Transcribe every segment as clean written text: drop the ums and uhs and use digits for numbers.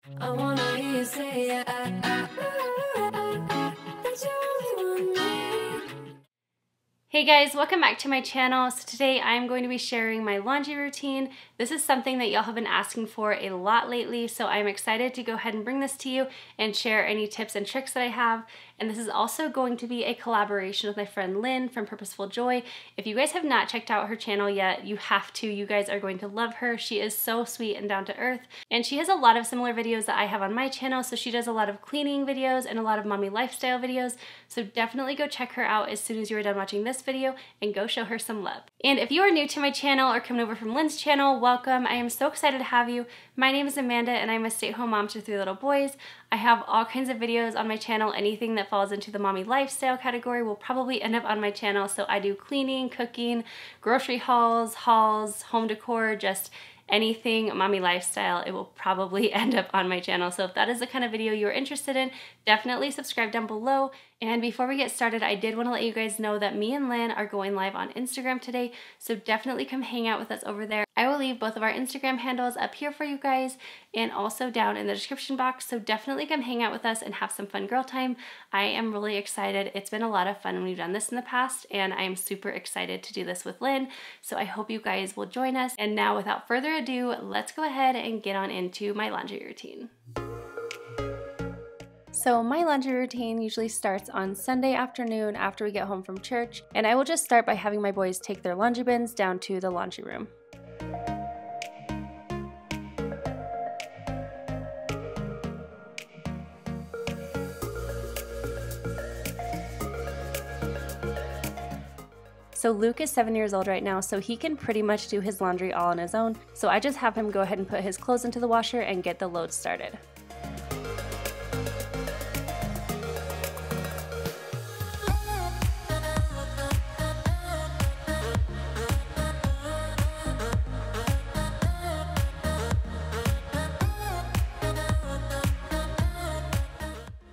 I wanna hear you say that you only want me. Hey guys, welcome back to my channel. So today I'm going to be sharing my laundry routine. This is something that y'all have been asking for a lot lately, so I'm excited to go ahead and bring this to you and share any tips and tricks that I have. And this is also going to be a collaboration with my friend Lynn from Purposeful Joy. If you guys have not checked out her channel yet, you have to. You guys are going to love her. She is so sweet and down to earth. And she has a lot of similar videos that I have on my channel. So she does a lot of cleaning videos and a lot of mommy lifestyle videos. So definitely go check her out as soon as you are done watching this video and go show her some love. And if you are new to my channel or coming over from Lynn's channel, welcome. I am so excited to have you. My name is Amanda and I'm a stay-at-home mom to 3 little boys. I have all kinds of videos on my channel. Anything that falls into the mommy lifestyle category will probably end up on my channel. So I do cleaning, cooking, grocery hauls, home decor, just anything mommy lifestyle. It will probably end up on my channel. So if that is the kind of video you're interested in, definitely subscribe down below. And before we get started, I did want to let you guys know that me and Lynn are going live on Instagram today. So definitely come hang out with us over there. I will leave both of our Instagram handles up here for you guys and also down in the description box. So definitely come hang out with us and have some fun girl time. I am really excited. It's been a lot of fun when we've done this in the past, and I am super excited to do this with Lynn. So I hope you guys will join us. And now without further ado, let's go ahead and get on into my laundry routine. So my laundry routine usually starts on Sunday afternoon after we get home from church, and I will just start by having my boys take their laundry bins down to the laundry room. So Luke is 7 years old right now, so he can pretty much do his laundry all on his own. So I just have him go ahead and put his clothes into the washer and get the load started.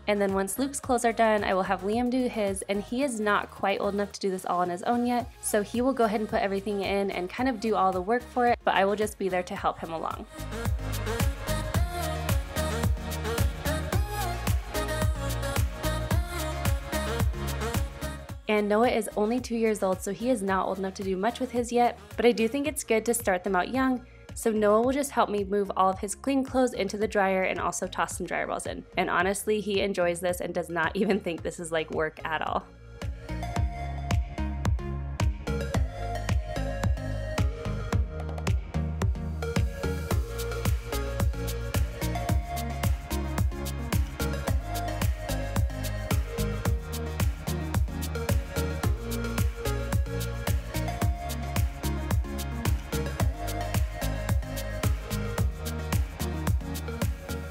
And then once Luke's clothes are done, I will have Liam do his, and he is not quite old enough to do this all on his own yet, so he will go ahead and put everything in and kind of do all the work for it, but I will just be there to help him along. And Noah is only 2 years old, so he is not old enough to do much with his yet, but I do think it's good to start them out young. So Noah will just help me move all of his clean clothes into the dryer and also toss some dryer balls in. And honestly, he enjoys this and does not even think this is like work at all.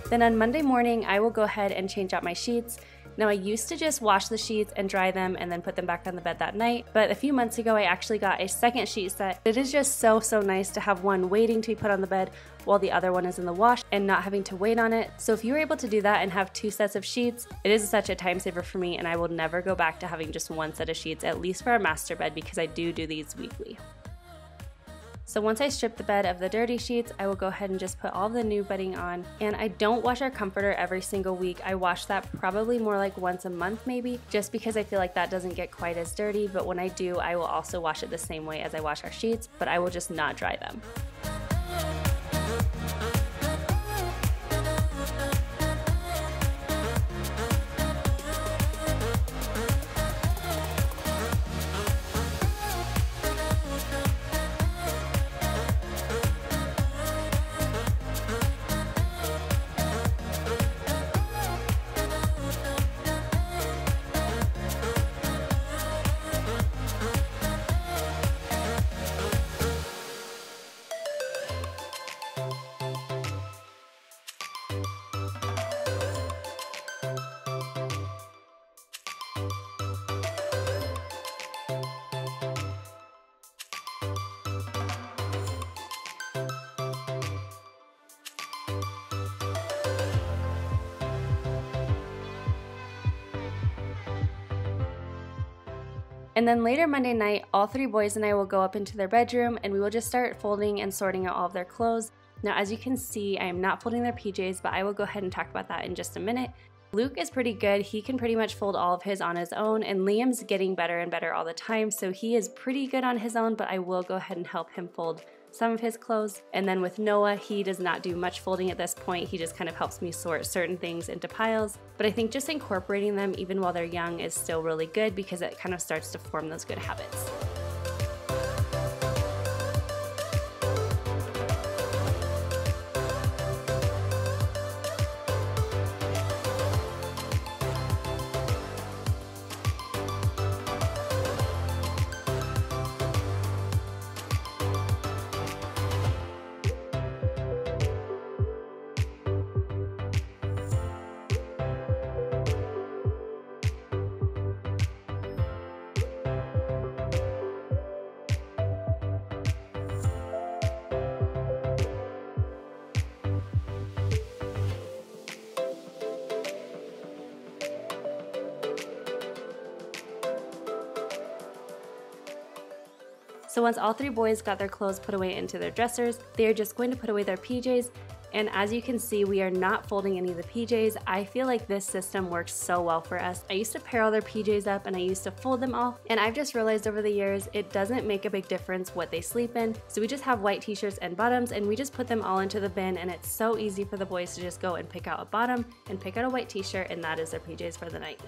Then on Monday morning, I will go ahead and change out my sheets. Now I used to just wash the sheets and dry them and then put them back on the bed that night, but a few months ago I actually got a second sheet set. It is just so nice to have one waiting to be put on the bed while the other one is in the wash and not having to wait on it. So if you were able to do that and have 2 sets of sheets, it is such a time saver for me, and I will never go back to having just 1 set of sheets, at least for our master bed, because I do these weekly. So once I strip the bed of the dirty sheets, I will go ahead and just put all the new bedding on. And I don't wash our comforter every single week. I wash that probably more like once a month maybe, just because I feel like that doesn't get quite as dirty. But when I do, I will also wash it the same way as I wash our sheets, but I will just not dry them. And then later Monday night, all 3 boys and I will go up into their bedroom and we will just start folding and sorting out all of their clothes. Now, as you can see, I am not folding their PJs, but I will go ahead and talk about that in just a minute. Luke is pretty good. He can pretty much fold all of his on his own, and Liam's getting better and better all the time, so he is pretty good on his own, but I will go ahead and help him fold some of his clothes. And then with Noah, he does not do much folding at this point. He just kind of helps me sort certain things into piles. But I think just incorporating them even while they're young is still really good because it kind of starts to form those good habits. So once all three boys got their clothes put away into their dressers, they are just going to put away their PJs. And as you can see, we are not folding any of the PJs. I feel like this system works so well for us. I used to pair all their PJs up and I used to fold them all. And I've just realized over the years, it doesn't make a big difference what they sleep in. So we just have white t-shirts and bottoms and we just put them all into the bin, and it's so easy for the boys to just go and pick out a bottom and pick out a white t-shirt, and that is their PJs for the night.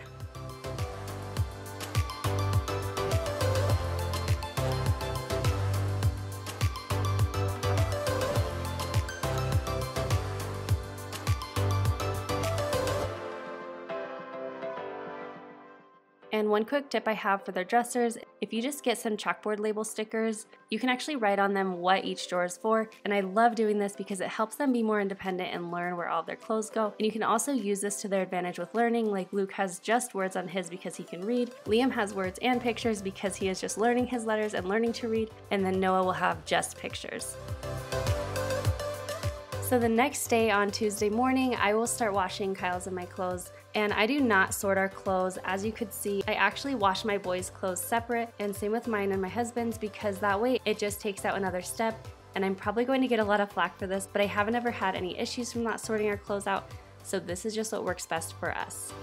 And one quick tip I have for their dressers, if you just get some chalkboard label stickers, you can actually write on them what each drawer is for. And I love doing this because it helps them be more independent and learn where all of their clothes go. And you can also use this to their advantage with learning, like Luke has just words on his because he can read. Liam has words and pictures because he is just learning his letters and learning to read. And then Noah will have just pictures. So the next day on Tuesday morning, I will start washing Kyle's and my clothes. And I do not sort our clothes. As you could see, I actually wash my boys' clothes separate, and same with mine and my husband's, because that way it just takes out another step. And I'm probably going to get a lot of flack for this, but I haven't ever had any issues from not sorting our clothes out. So this is just what works best for us.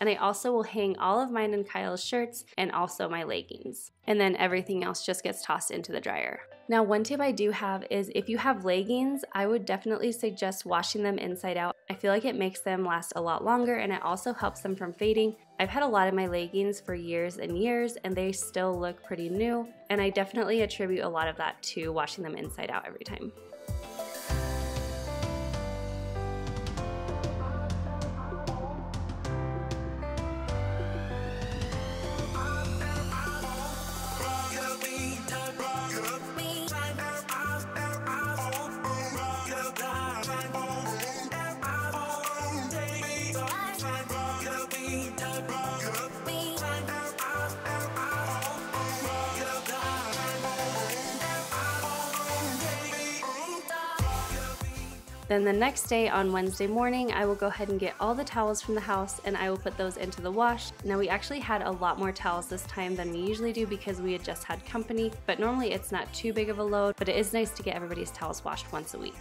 And I also will hang all of mine and Kyle's shirts and also my leggings. And then everything else just gets tossed into the dryer. Now, one tip I do have is if you have leggings, I would definitely suggest washing them inside out. I feel like it makes them last a lot longer and it also helps them from fading. I've had a lot of my leggings for years and years and they still look pretty new. And I definitely attribute a lot of that to washing them inside out every time. Then the next day on Wednesday morning, I will go ahead and get all the towels from the house and I will put those into the wash. Now we actually had a lot more towels this time than we usually do because we had just had company, but normally it's not too big of a load, but it is nice to get everybody's towels washed once a week.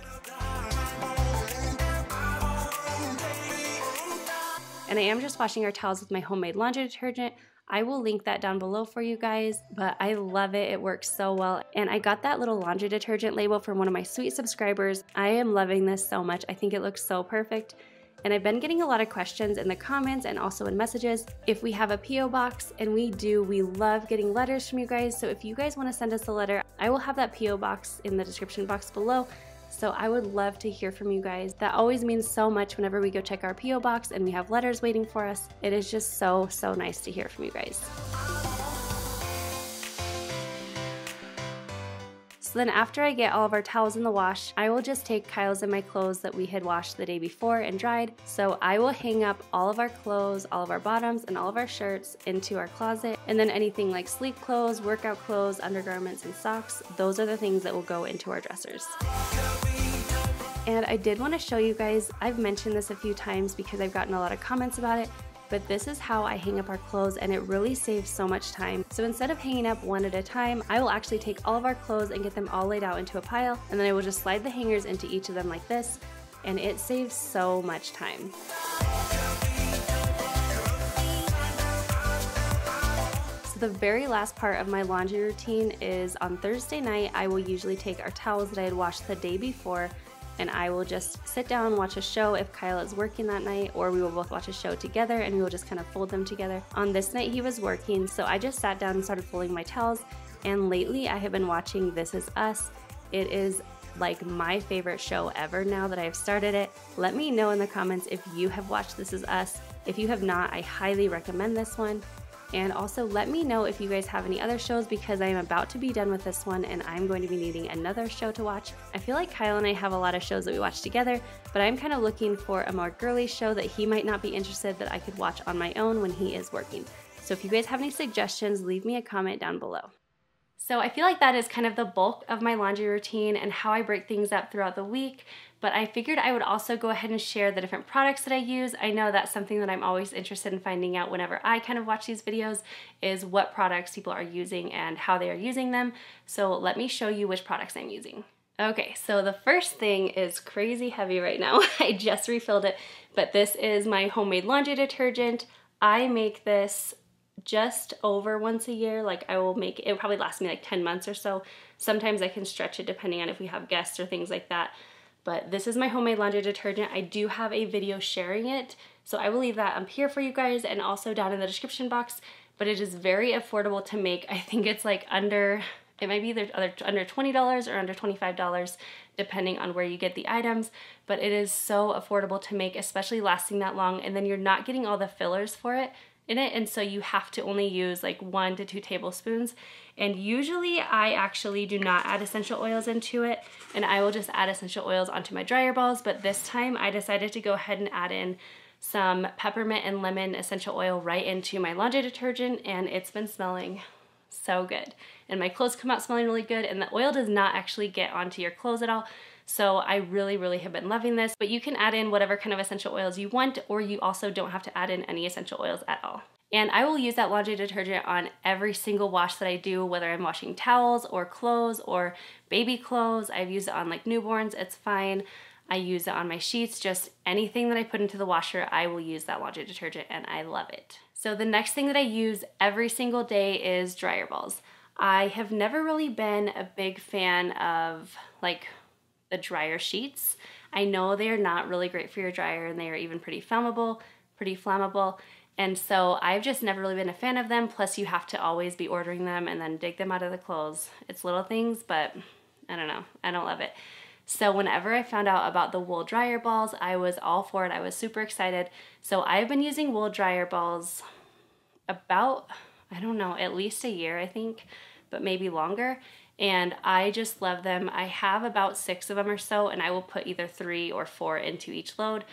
And I am just washing our towels with my homemade laundry detergent. I will link that down below for you guys, but I love it. It works so well. And I got that little laundry detergent label from one of my sweet subscribers. I am loving this so much. I think it looks so perfect. And I've been getting a lot of questions in the comments and also in messages if we have a P.O. box, and we do. We love getting letters from you guys. So if you guys want to send us a letter, I will have that P.O. box in the description box below. So I would love to hear from you guys. That always means so much whenever we go check our P.O. box and we have letters waiting for us. It is just so nice to hear from you guys. So then after I get all of our towels in the wash, I will just take Kyle's and my clothes that we had washed the day before and dried. So I will hang up all of our clothes, all of our bottoms, and all of our shirts into our closet. And then anything like sleep clothes, workout clothes, undergarments, and socks, those are the things that will go into our dressers. And I did want to show you guys, I've mentioned this a few times because I've gotten a lot of comments about it, but this is how I hang up our clothes, and it really saves so much time. So instead of hanging up one at a time, I will actually take all of our clothes and get them all laid out into a pile, and then I will just slide the hangers into each of them like this, and it saves so much time. The very last part of my laundry routine is on Thursday night. I will usually take our towels that I had washed the day before, and I will just sit down and watch a show if Kyle is working that night, or we will both watch a show together and we will just kind of fold them together. On this night he was working, so I just sat down and started folding my towels, and lately I have been watching This Is Us. It is like my favorite show ever now that I've started it. Let me know in the comments if you have watched This Is Us. If you have not, I highly recommend this one. And also let me know if you guys have any other shows, because I am about to be done with this one and I'm going to be needing another show to watch. I feel like Kyle and I have a lot of shows that we watch together, but I'm kind of looking for a more girly show that he might not be interested, that I could watch on my own when he is working. So if you guys have any suggestions, leave me a comment down below. So I feel like that is kind of the bulk of my laundry routine and how I break things up throughout the week, but I figured I would also go ahead and share the different products that I use. I know that's something that I'm always interested in finding out whenever I kind of watch these videos, is what products people are using and how they are using them. So let me show you which products I'm using. Okay, so the first thing is crazy heavy right now. I just refilled it, but this is my homemade laundry detergent. I make this just over once a year. Like I will make it, it'll probably last me like 10 months or so. Sometimes I can stretch it depending on if we have guests or things like that. But this is my homemade laundry detergent. I do have a video sharing it, so I will leave that up here for you guys and also down in the description box. But it is very affordable to make. I think it's like under, it might be either under $20 or under $25 depending on where you get the items, but it is so affordable to make, especially lasting that long, and then you're not getting all the fillers for it in it, and so you have to only use like 1 to 2 tablespoons. And usually I actually do not add essential oils into it, and I will just add essential oils onto my dryer balls, but this time I decided to go ahead and add in some peppermint and lemon essential oil right into my laundry detergent, and it's been smelling so good. And my clothes come out smelling really good, and the oil does not actually get onto your clothes at all. So I really, really have been loving this, but you can add in whatever kind of essential oils you want, or you also don't have to add in any essential oils at all. And I will use that laundry detergent on every single wash that I do, whether I'm washing towels or clothes or baby clothes. I've used it on like newborns, it's fine. I use it on my sheets, just anything that I put into the washer, I will use that laundry detergent, and I love it. So the next thing that I use every single day is dryer balls. I have never really been a big fan of like the dryer sheets. I know they are not really great for your dryer, and they are even pretty flammable. And so I've just never really been a fan of them. Plus you have to always be ordering them and then dig them out of the clothes. It's little things, but I don't know, I don't love it. So whenever I found out about the wool dryer balls, I was all for it. I was super excited. So I've been using wool dryer balls about, I don't know, at least a year, I think, but maybe longer. And I just love them. I have about 6 of them or so, and I will put either 3 or 4 into each load.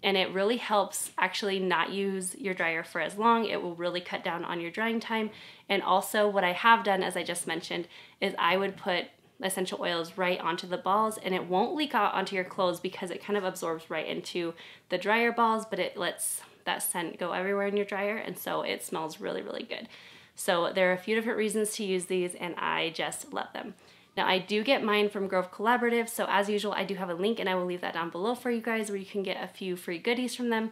And it really helps actually not use your dryer for as long. It will really cut down on your drying time. And also what I have done, as I just mentioned, is I would put essential oils right onto the balls, and it won't leak out onto your clothes because it kind of absorbs right into the dryer balls, but it lets that scent go everywhere in your dryer, and so it smells really, really good. So there are a few different reasons to use these, and I just love them. Now I do get mine from Grove Collaborative, so as usual I do have a link, and I will leave that down below for you guys where you can get a few free goodies from them.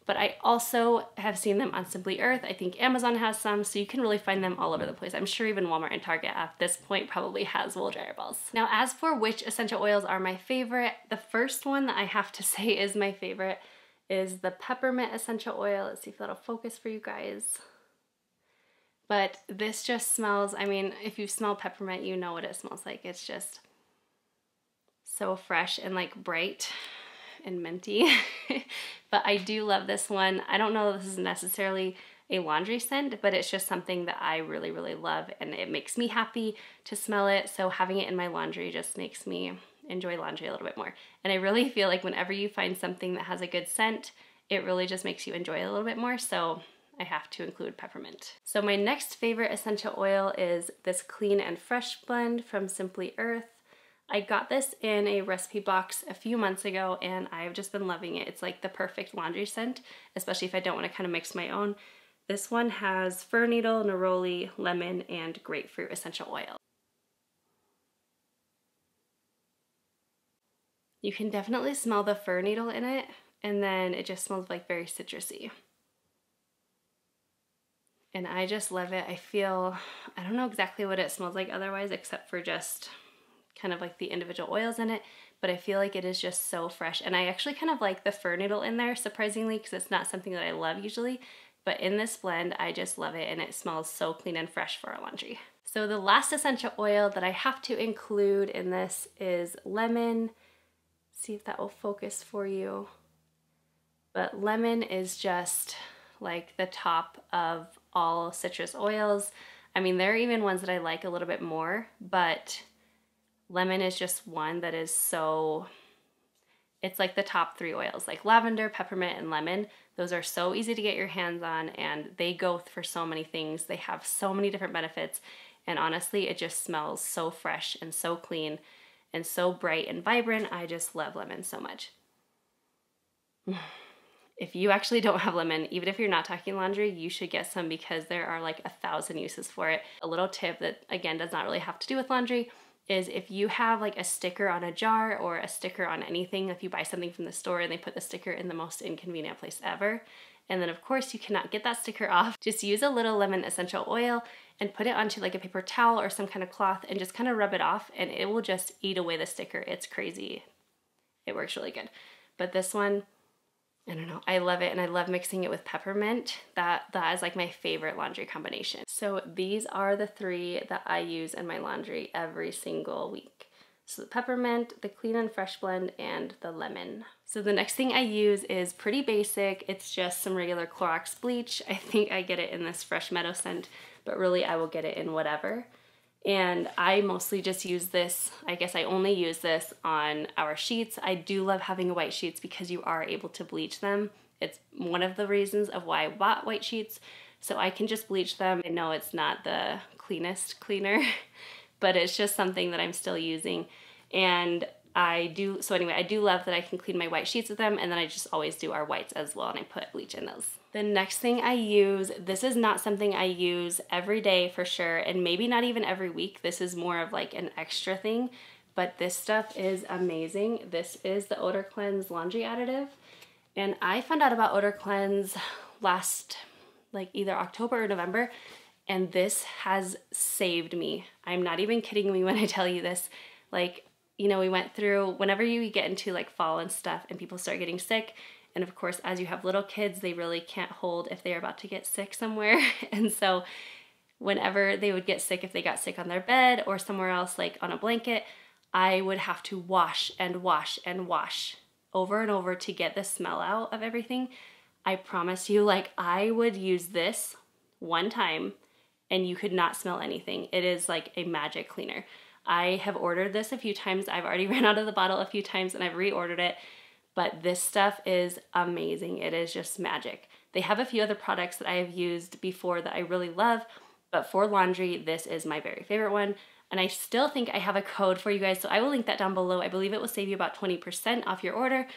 But I also have seen them on Simply Earth. I think Amazon has some, so you can really find them all over the place. I'm sure even Walmart and Target at this point probably has wool dryer balls. Now as for which essential oils are my favorite, the first one that I have to say is my favorite is the peppermint essential oil. Let's see if that'll focus for you guys. But this just smells, I mean, if you smell peppermint, you know what it smells like. It's just so fresh and like bright and minty. But I do love this one. I don't know if this is necessarily a laundry scent, but it's just something that I really, really love, and it makes me happy to smell it. So having it in my laundry just makes me enjoy laundry a little bit more. And I really feel like whenever you find something that has a good scent, it really just makes you enjoy it a little bit more. So I have to include peppermint. So my next favorite essential oil is this Clean and Fresh blend from Simply Earth. I got this in a recipe box a few months ago and I've just been loving it. It's like the perfect laundry scent, especially if I don't want to kind of mix my own. This one has fir needle, neroli, lemon, and grapefruit essential oil. You can definitely smell the fir needle in it, and then it just smells like very citrusy. And I just love it. I don't know exactly what it smells like otherwise, except for just kind of like the individual oils in it, but I feel like it is just so fresh. And I actually kind of like the fir needle in there, surprisingly, because it's not something that I love usually. But in this blend, I just love it, and it smells so clean and fresh for our laundry. So the last essential oil that I have to include in this is lemon. See if that will focus for you. But lemon is just like the top of all citrus oils. I mean, there are even ones that I like a little bit more, but lemon is just one that is so, it's like the top 3 oils, like lavender, peppermint, and lemon. Those are so easy to get your hands on, and they go for so many things. They have so many different benefits, and honestly, it just smells so fresh and so clean and so bright and vibrant. I just love lemon so much. If you actually don't have lemon, even if you're not talking laundry, you should get some because there are like 1,000 uses for it. A little tip that, again, does not really have to do with laundry is if you have like a sticker on a jar or a sticker on anything, if you buy something from the store and they put the sticker in the most inconvenient place ever, and then of course you cannot get that sticker off, just use a little lemon essential oil and put it onto like a paper towel or some kind of cloth and just kind of rub it off, and it will just eat away the sticker. It's crazy. It works really good. But this one, I don't know, I love it, and I love mixing it with peppermint. That is like my favorite laundry combination. So these are the 3 that I use in my laundry every single week. So the peppermint, the clean and fresh blend, and the lemon. So the next thing I use is pretty basic. It's just some regular Clorox bleach. I think I get it in this Fresh Meadow scent, but really I will get it in whatever. And I mostly just use this, I guess I only use this on our sheets. I do love having white sheets because you are able to bleach them. It's one of the reasons of why I bought white sheets, so I can just bleach them. I know it's not the cleanest cleaner, but it's just something that I'm still using. And I do love that I can clean my white sheets with them, and then I just always do our whites as well, and I put bleach in those. The next thing I use, this is not something I use every day for sure, and maybe not even every week. This is more of like an extra thing, but this stuff is amazing. This is the Odor Cleanse Laundry Additive, and I found out about Odor Cleanse last like either October or November, and this has saved me. I'm not even kidding me when I tell you this. Like, you know, we went through, whenever you get into like fall and stuff and people start getting sick, and of course, as you have little kids, they really can't hold if they're about to get sick somewhere. And so whenever they would get sick, if they got sick on their bed or somewhere else, like on a blanket, I would have to wash and wash and wash over and over to get the smell out of everything. I promise you, like, I would use this one time and you could not smell anything. It is like a magic cleaner. I have ordered this a few times. I've already ran out of the bottle a few times and I've reordered it. But this stuff is amazing. It is just magic. They have a few other products that I have used before that I really love, but for laundry, this is my very favorite one. And I still think I have a code for you guys, so I will link that down below. I believe it will save you about 20% off your order,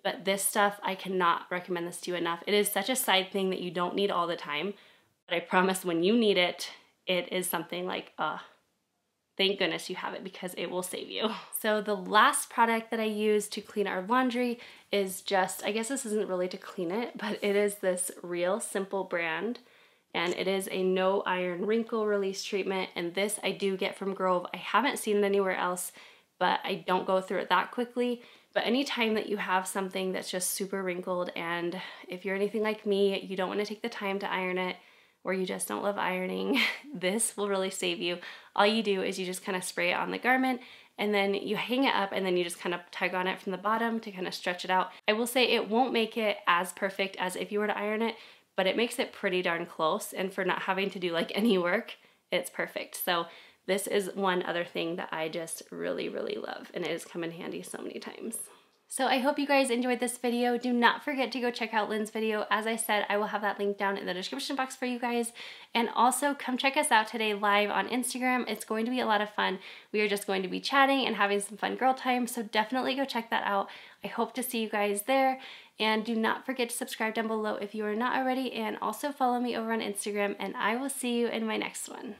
but this stuff, I cannot recommend this to you enough. It is such a side thing that you don't need all the time, but I promise when you need it, it is something like, thank goodness you have it because it will save you. So the last product that I use to clean our laundry is just, I guess this isn't really to clean it, but it is this Real Simple brand. And it is a no iron wrinkle release treatment. And this I do get from Grove. I haven't seen it anywhere else, but I don't go through it that quickly. But anytime that you have something that's just super wrinkled, and if you're anything like me, you don't want to take the time to iron it, or you just don't love ironing, this will really save you. All you do is you just kind of spray it on the garment, and then you hang it up, and then you just kind of tug on it from the bottom to kind of stretch it out. I will say it won't make it as perfect as if you were to iron it, but it makes it pretty darn close, and for not having to do like any work, it's perfect. So this is one other thing that I just really, really love, and it has come in handy so many times. So I hope you guys enjoyed this video. Do not forget to go check out Lynn's video. As I said, I will have that link down in the description box for you guys. And also come check us out today live on Instagram. It's going to be a lot of fun. We are just going to be chatting and having some fun girl time. So definitely go check that out. I hope to see you guys there. And do not forget to subscribe down below if you are not already. And also follow me over on Instagram. And I will see you in my next one.